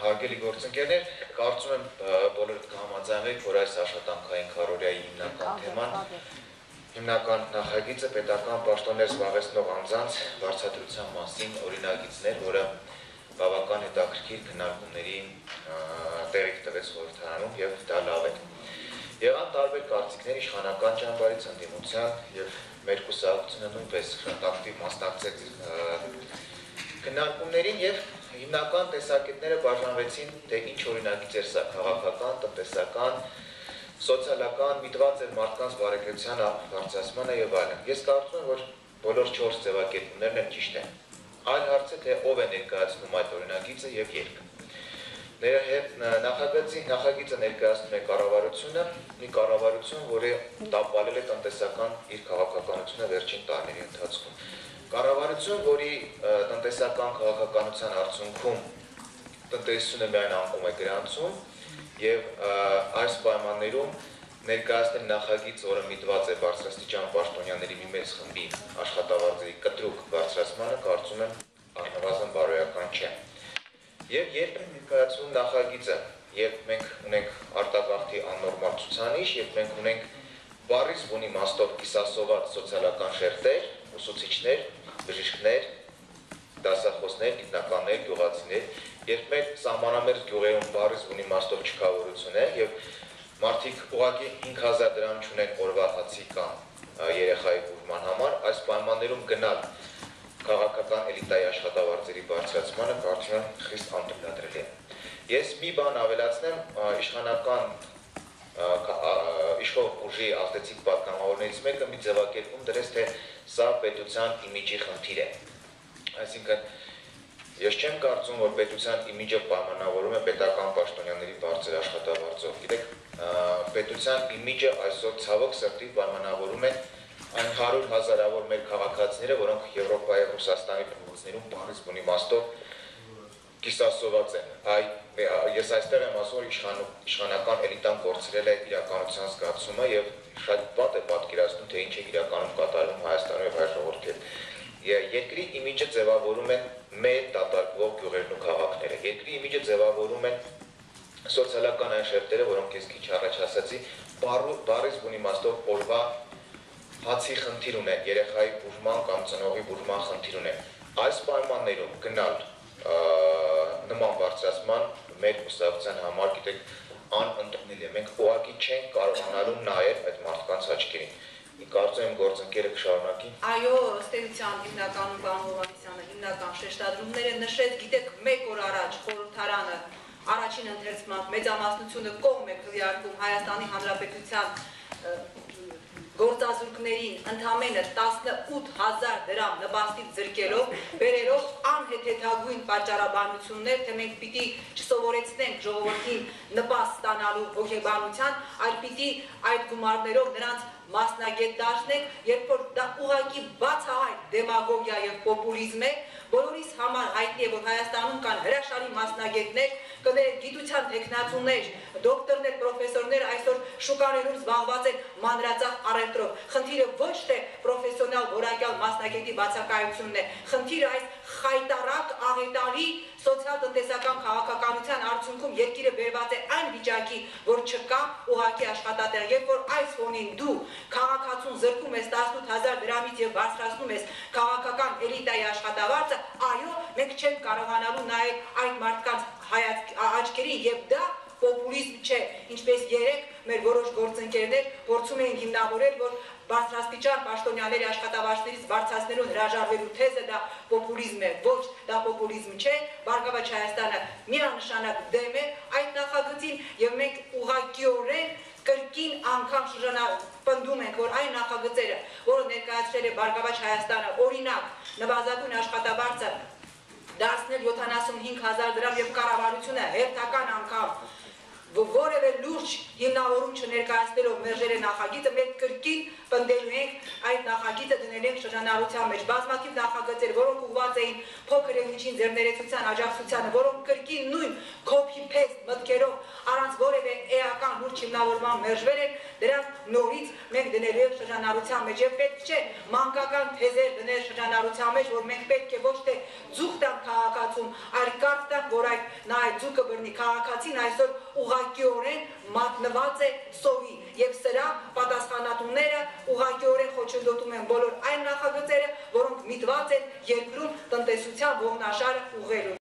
Հարգելի գործընկերներ, կարծում եմ բոլորդ կհամաձայնվեք, որ այս աշխատանքային քարոզիայի հիմնական թեման հիմնական նախագիծը պետական պաշտոններ զբաղեցնող անձանց վարձատրության մասին օրինագիծներ, որը բավական հետաքրքիր քննարկումների տեղիք տվեց խորհրդարանում եւ դա լավ է։ Եղան տարբեր կարծիքներ իշխանական ճամբարից ընդդիմության եւ մեր կուսակցությունը նույնպես ակտիվ մասնակցեց քննարկումներին եւ հիմնական տեսակետները բաժանվեցին, թե ինչ օրինագիծ էր սա քաղաքական, տնտեսական, սոցիալական, միտված էր մարդկանց բարեկեցության բարձրացմանը եւ այլն։ Ես կարծում եմ, որ բոլոր 4 ձևակերպումներն են ճիշտ են։ Այլ հարց է, թե ով է ներկայացնում այդ օրինագիծը եւ երբ։ Նախագիծը ներկայացնում է կառավարությունը, մի կառավարություն, որը տապալել է տնտեսական իր քաղաքականությունը վերջին տարիների ընթացքում։ Կառավարություն, որի տնտեսական քաղաքականության արդյունքում տնտեսությունը միայն անկում է գրանցում եւ այս պայմաններում ներկայացնել նախագիծ, որը միտված է բարձրաստիճան պաշտոնյաների մի մեծ խմբի աշխատավարձերի կտրուկ բարձրացմանը, կարծում եմ առնվազն բարոյական չէ։ Եվ երբ է ներկայացվում նախագիծը, երբ մենք ունենք արտագաղթի աննորմալ ցուցանիշ, երբ մենք ունենք բառից բունի իմաստով կիսասոված սոցիալական շերտեր, ուսուցիչներ, բժիշկներ, դասախոսներ, գիտնականներ, գյուղացիներ, երբ մեր սահմանամերձ գյուղերում բառից բունի իմաստով չքավորություն է եւ մարդիկ ուղղակի 5000 դրամ չունեն օրվա հացի կամ երեխայի բուժման համար, այս պայմաններում գնալ քաղաքական էլիտայի աշխատավարձերի բարձրացմանը կարծում եմ խիստ անտեսանելի է։ Ես մի բան ավելացնեմ, իշխանական իշխող ուժի ազդեցիկ պատգամավորներից մեկը մի ձևակերպում դրեց, թե սա պետության իմիջի խնդիր է։ Այսինքն ես չեմ կարծում, որ պետության իմիջը պայմանավորում է պետական պաշտոնյաների բարձր աշխատավարձով։ Գիտեք, պետության իմիջը այսօր ցավոք սրտի պայմանավորում է այն 100,000-ավոր մեր քաղաքացիները, որոնք Եվրոպայի, Ռուսաստանի փողոցներում բառից բունի իմաստով կիսասոված են։ Ես այստեղ եմ ասում, որ իշխանական էլիտան կորցրել է իրականության զգացումը եւ շատ վատ է պատկերացնում, թե ինչ է իրականում կատարվում Հայաստանում եւ հայ ժողովրդի հետ։ Երկրի իմիջը ձևավորում են մեր դատարկվող գյուղերն ու քաղաքները։ Երկրի իմիջը ձևավորում են սոցիալական այն շերտերը, որոնք ես քիչ առաջ ասացի, բառից բունի իմաստով օրվա հացի խնդիր ունեն, երեխայի բուժման կամ ծնողի բուժման խնդիր ունեն։ Այս պայմաններում գնալ նման բարձրացման մեր կուսակցության համար, գիտեք, անընդունելի է։ Մենք ուղղակի չենք կարողանալու նայել այդ մարդկանց աչքերին։ Կարծում եմ գործընկերը կշարունակի։ Այո, ըստ էության հիմնականում պարոն Հովհաննիսյանը հիմնական շեշտադրումները նշեց, գիտեք, 1 օր առաջ խորհրդարանը առաջին ընթերցման մեծամասնությունը կողմ է քվեարկում Հայաստանի Հանրապետության գործազուրկներին ընդամենը 18,000 դրամ նպաստից զրկելով, բերելով անհեթեթագույն պատճառաբանություններ, թե մենք պիտի չսովորեցնենք ժողովրդին նպաստ ստանալու հոգեբանության, այլ պիտի այդ գումարներով նրանց մասնագետ դարձնենք, երբ որ դա ուղղակի բացահայտ դեմագոգիա եւ պոպուլիզմ է, բոլորիս համար հայտնի է, որ Հայաստանում կան հրաշալի մասնագետներ, գիտության տեխնացուներ, դոկտորներ, պրոֆեսորներ այսօր շուկաներում զբաղված են մանրածախ առևտրով։ Խնդիրը ոչ թե պրոֆեսիոնալ որակյալ մասնագետի բացակայությունն է, խնդիրը այս խայտարակ, աղետալի սոցիալ-տնտեսական քաղաքականության արդյունքում երկիրը բերված է այն վիճակի, որ չկա ուղղակի աշխատատեղ, երբ որ այս ֆոնին դու քաղաքացուն զրկում ես 18,000 դրամից եւ բարձրացնում ես քաղաքական էլիտայի աշխատավարձը, այո, մենք չենք կարողանալու նայել այդ մարդկանց աչքերին եւ դա պոպուլիզմ չէ, ինչպես երեք մեր որոշ գործընկերներ փորձում էին հիմնավորել, որ բարձրաստիճան պաշտոնյաների աշխատավարձներից բարձրացնելու հրաժարվելու թեզը դա պոպուլիզմ է, ոչ, դա պոպուլիզմ չէ, Բարգավաճ Հայաստանը միանշանակ դեմ է այդ նախագծին եւ մենք ուղղակիորեն կրկին անգամ պնդում ենք, որ այն նախագծերը, որը ներկայացրել է Բարգավաճ Հայաստանը, օրինակ նվազագույն աշխատավարձը դարձնել 75,000 դրամ եւ կառավարությունը հերթական անգամ որևէ լուրջ հիմնավորում չներկայացնելով մերժել է նախագիծը, մենք կրկին պնդելու ենք այդ նախագիծը դնել ենք շրջանառության մեջ։ Բազմաթիվ նախագծեր, որոնք ուղղված էին փոքր եւ միջին ձեռներեցության աջակցությանը, որոնք կրկին նույն copy-paste մտքերով առանց որևէ էական լուրջ հիմնավորման մերժվել են, դրանք նորից մենք դնելու ենք շրջանառության մեջ եւ պետք չէ մանկական թեզեր դնել շրջանառության մեջ, որ մենք պետք է ոչ թե ձուխ տանք քաղաքացուն, այլ կարդ տանք որ նա այդ ձուկը բռնի քաղաքացին այսօր ուղղակիորեն մատնված է սովի եւ սրա պատասխանատուները ուղղակիորեն խոչընդոտում են բոլոր այն նախագծերը, որոնք միտված են երկրում տնտեսության ողնաշարը ուղղելու